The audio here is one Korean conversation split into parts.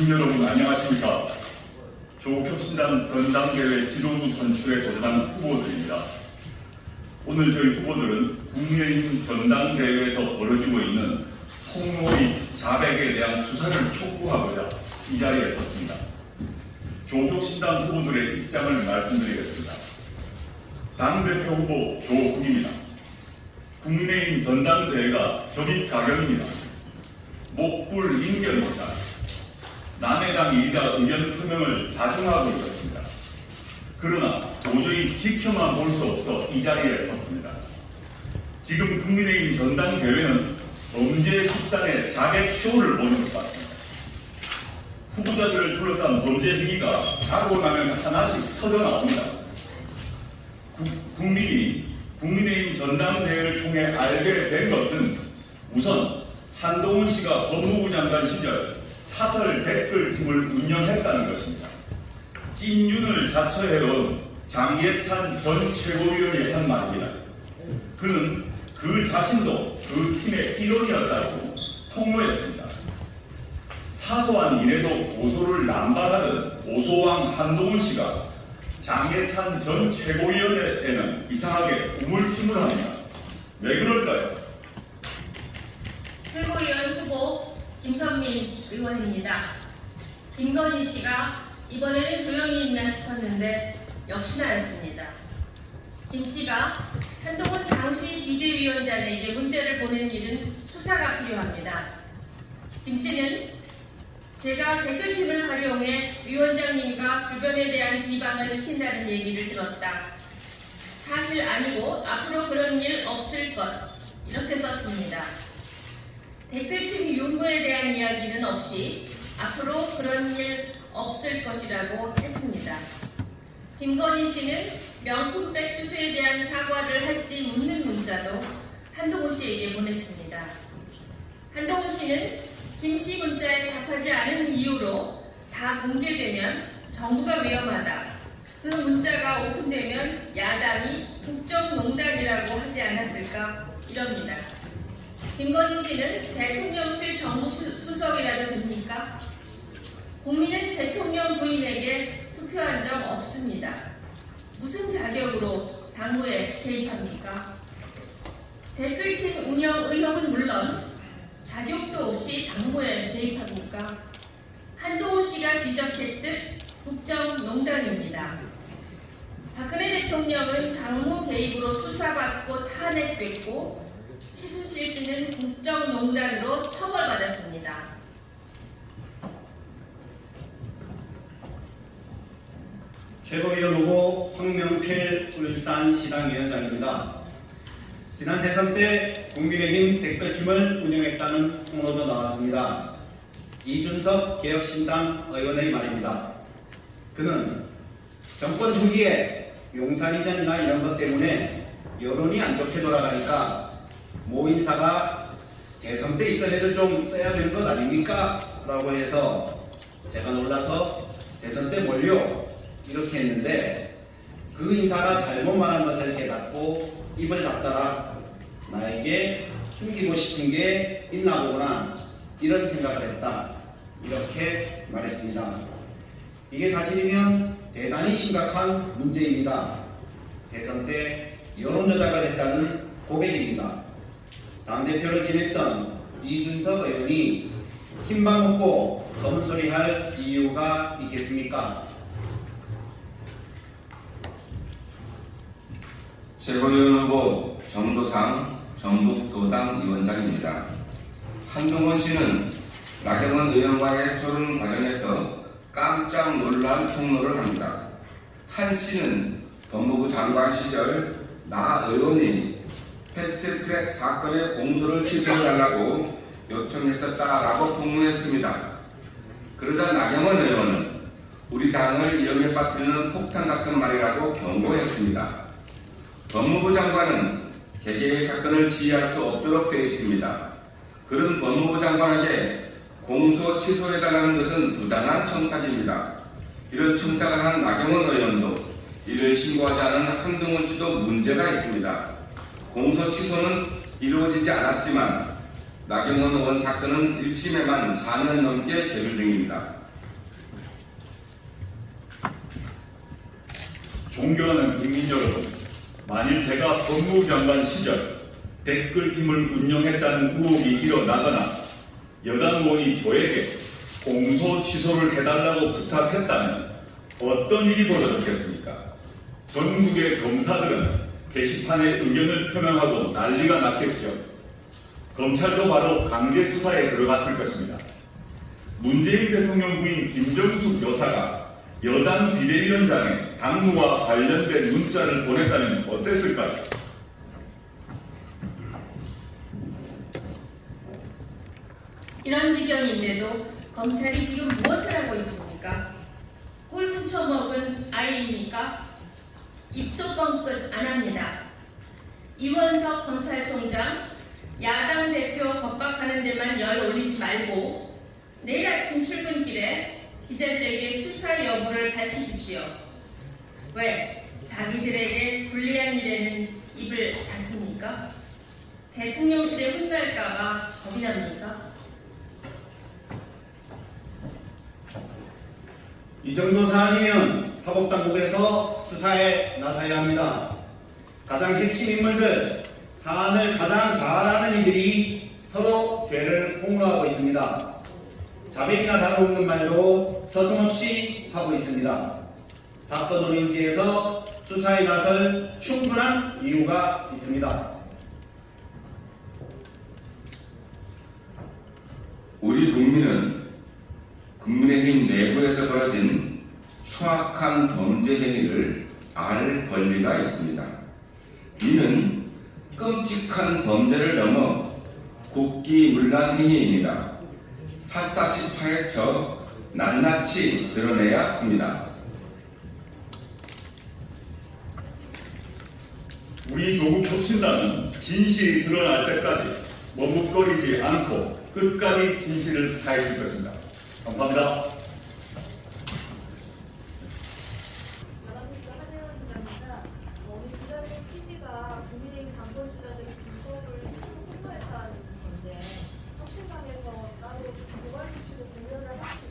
국민 여러분 안녕하십니까. 조국혁신당 전당대회 지도부 선출에 도전한 후보들입니다. 오늘 저희 후보들은 국민의힘 전당대회에서 벌어지고 있는 폭로의 자백에 대한 수사를 촉구하고자 이 자리에 섰습니다. 조국혁신당 후보들의 입장을 말씀드리겠습니다. 당대표 후보 조국입니다. 국민의힘 전당대회가 적입 가경입니다. 목불 인견입니다. 남의 당 이익과 의견 표명을 자중하고 있었습니다. 그러나 도저히 지켜만 볼 수 없어 이 자리에 섰습니다. 지금 국민의힘 전당대회는 범죄 집단의 자객 쇼를 보는 것 같습니다. 후보자들을 둘러싼 범죄 행위가 자고 나면 하나씩 터져나옵니다. 국민이 국민의힘 전당대회를 통해 알게 된 것은 우선 한동훈 씨가 법무부 장관 시절 사설 댓글팀을 운영했다는 것입니다. 찐윤을 자처해온 장예찬 전 최고위원이 한 말입니다. 그는 그 자신도 그 팀의 일원이었다고 폭로했습니다. 사소한 일에도 고소를 남발하던 고소왕 한동훈 씨가 장예찬 전 최고위원에는 이상하게 우물쭈물합니다. 왜 그럴까요? 최고위원 후보 김선민 의원입니다. 김건희 씨가 이번에는 조용히 있나 싶었는데 역시나였습니다. 김 씨가 한동훈 당시 비대위원장에게 문자를 보낸 일은 수사가 필요합니다. 김 씨는 제가 댓글팀을 활용해 위원장님과 주변에 대한 비방을 시킨다는 얘기를 들었다. 사실 아니고 앞으로 그런 일 없을 것, 이렇게 썼습니다. 댓글팀 유무에 대한 이야기는 없이 앞으로 그런 일 없을 것이라고 했습니다. 김건희 씨는 명품백 수수에 대한 사과를 할지 묻는 문자도 한동훈 씨에게 보냈습니다. 한동훈 씨는 김 씨 문자에 답하지 않은 이유로 다 공개되면 정부가 위험하다. 그 문자가 오픈되면 야당이 국정농단이라고 하지 않았을까 이럽니다. 김건희 씨는 대통령실 정무수석이라도 됩니까? 국민은 대통령 부인에게 투표한 적 없습니다. 무슨 자격으로 당무에 개입합니까? 댓글팀 운영 의혹은 물론 자격도 없이 당무에 개입합니까? 한동훈 씨가 지적했듯 국정농단입니다. 박근혜 대통령은 당무 개입으로 수사받고 탄핵됐고 최순실 씨는 국정농단으로 처벌받았습니다. 최고위원 후보 황명필 울산시당위원장입니다. 지난 대선 때 국민의힘 댓글팀을 운영했다는 폭로도 나왔습니다. 이준석 개혁신당 의원의 말입니다. 그는 정권 후기에 용산 이전이나 이런 것 때문에 여론이 안 좋게 돌아가니까 모 인사가 대선 때 있던 애들 좀 써야 되는 것 아닙니까? 라고 해서 제가 놀라서 대선 때 뭘요? 이렇게 했는데 그 인사가 잘못 말한 것을 깨닫고 입을 닫더라. 나에게 숨기고 싶은 게 있나 보구나. 이런 생각을 했다. 이렇게 말했습니다. 이게 사실이면 대단히 심각한 문제입니다. 대선 때 여론조작을 했다는 고백입니다. 당대표를 지냈던 이준석 의원이 흰밥 먹고 검은 소리 할 이유가 있겠습니까? 최고위원 후보 정도상 전북도당 위원장입니다. 한동훈 씨는 나경원 의원과의 토론 과정에서 깜짝 놀란 폭로를 합니다. 한 씨는 법무부 장관 시절 나 의원이 패스트트랙 사건의 공소를 취소해달라고 요청했었다라고 폭로했습니다. 그러자 나경원 의원은 우리 당을 위험에 빠뜨리는 폭탄 같은 말이라고 경고했습니다. 법무부 장관은 개개의 사건을 지휘할 수 없도록 되어 있습니다. 그런 법무부 장관에게 공소 취소해달라는 것은 부당한 청탁입니다. 이런 청탁을 한 나경원 의원도 이를 신고하지 않은 한동훈 씨도 문제가 있습니다. 공소 취소는 이루어지지 않았지만 나경원 의원 사건은 1심에만 4년 넘게 계류 중입니다. 존경하는 국민 여러분, 만일 제가 법무부 장관 시절 댓글팀을 운영했다는 의혹이 일어나거나 여당 의원이 저에게 공소 취소를 해달라고 부탁했다면 어떤 일이 벌어졌겠습니까? 전국의 검사들은 게시판에 의견을 표명하고 난리가 났겠죠. 검찰도 바로 강제 수사에 들어갔을 것입니다. 문재인 대통령 부인 김정숙 여사가 여당 비대위원장에 당무와 관련된 문자를 보냈다면 어땠을까요? 이런 지경인데도 검찰이 지금 무엇을 하고 있습니까? 꿀 훔쳐먹은 아이입니까? 입도 뻥끗 안 합니다. 이원석 검찰총장, 야당 대표 겁박하는 데만 열 올리지 말고 내일 아침 출근길에 기자들에게 수사 여부를 밝히십시오. 왜 자기들에게 불리한 일에는 입을 닫습니까? 대통령실에 혼날까봐 겁이 납니까? 이 정도 사안이면 사법당국에서 수사에 나서야 합니다. 가장 핵심 인물들, 사안을 가장 잘 아는 이들이 서로 죄를 폭로하고 있습니다. 자백이나 다름없는 말도 서슴없이 하고 있습니다. 사건 오인지에서 수사에 나설 충분한 이유가 있습니다. 우리 국민은 국민의힘 내부에서 벌어진 추악한 범죄 행위를 알 권리가 있습니다. 이는 끔찍한 범죄를 넘어 국기문란 행위입니다. 샅샅이 파헤쳐 낱낱이 드러내야 합니다. 우리 조국 혁신당은 진실이 드러날 때까지 머뭇거리지 않고 끝까지 진실을 다해줄 것입니다. 감사합니다. 아나운서 한혜원 기자입니다. 오늘 기자의 취지가 국민의힘 당권 주자들이 불법을 홍보했다는 건데 혁신당에서 따로 고발 주시고 공연을 하고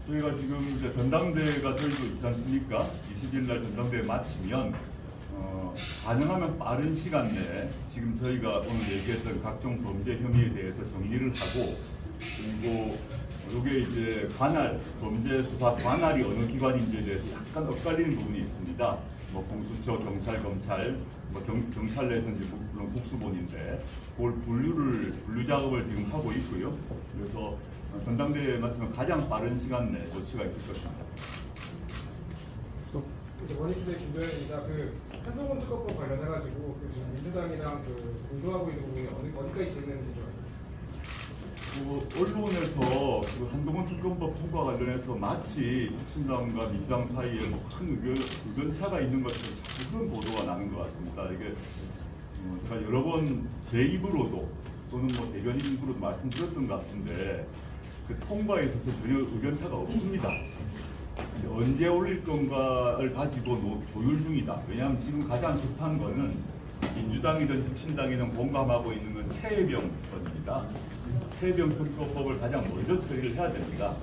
저희가 지금 이제 전당대회가 저희도 있지 않습니까? 20일 날 전당대회 마치면 가능하면 빠른 시간 내에 지금 저희가 오늘 얘기했던 각종 범죄 혐의에 대해서 정리를 하고, 그리고 이게 이제 관할, 범죄 수사 관할이 어느 기관인지에 대해서 약간 엇갈리는 부분이 있습니다. 뭐 공수처, 경찰, 검찰, 뭐 경찰 내에서는 이제 물론 국수본인데 그걸 분류 작업을 지금 하고 있고요. 그래서 전당대회 마치면 가장 빠른 시간 내에 조치가 있을 것입니다. 원익주대 김도현입니다. 한동훈 특검법 관련해가지고 지금 민주당이랑 공조하고 있는 부분이 어디까지 진행되는지 좀 알겠습니다. 언론에서 한동훈 특검법 통과 관련해서 마치 혁신당과 민주당 사이에 큰 의견차가 있는 것처럼 그런 보도가 나는 것 같습니다. 이게 제가 여러 번 제 입으로도 또는 대변인 입으로도 말씀드렸던 것 같은데 그 통과에 있어서 전혀 의견차가 없습니다. 언제 올릴 건가를 가지고 조율 중이다. 왜냐하면 지금 가장 급한 거는 민주당이든 혁신당이든 공감하고 있는 건 최혜병 건입니다. 최혜병 특검법을 가장 먼저 처리를 해야 됩니다.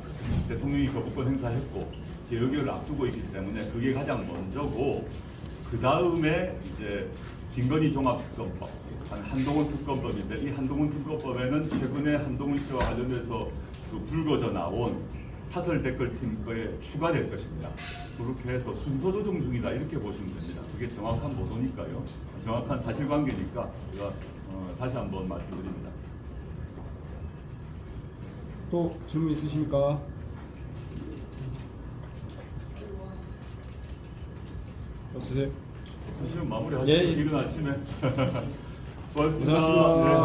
대통령이 거부권 행사했고 제 의결을 앞두고 있기 때문에 그게 가장 먼저고, 그 다음에 이제 김건희 종합특검법, 한동훈 특검법인데 이 한동훈 특검법에는 최근에 한동훈 씨와 관련돼서 불거져 나온 사설 댓글팀 거에 추가될 것입니다. 그렇게 해서 순서 조정 중이다 이렇게 보시면 됩니다. 그게 정확한 보도니까요. 정확한 사실관계니까 제가 다시 한번 말씀드립니다. 또 질문 있으십니까? 없으세요? 없으시면 마무리하시죠. 예. 이른 아침에. 고맙습니다. 고생하셨습니다. 네.